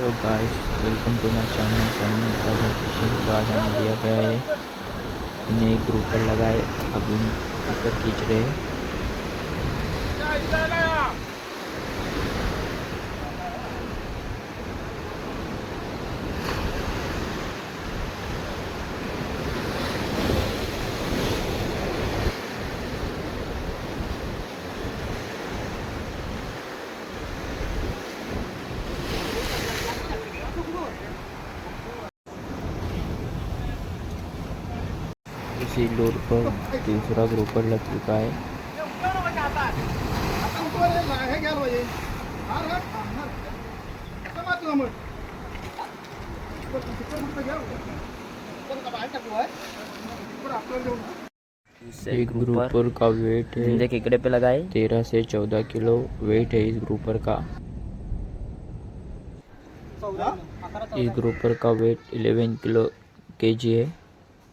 तो guys welcome to my channel fishing. तो आज हमें दिया गया है, इन्हें एक ग्रुप पर लगाए, अभी ऊपर खींच रहे हैं। इसी लोड पर दूसरा ग्रुपर लग चुका है। एक ग्रुपर का वेट है इकडे पे लगाए 13 से 14 किलो वेट है इस ग्रुपर का। इस ग्रुपर का वेट 11 किलो केजी है।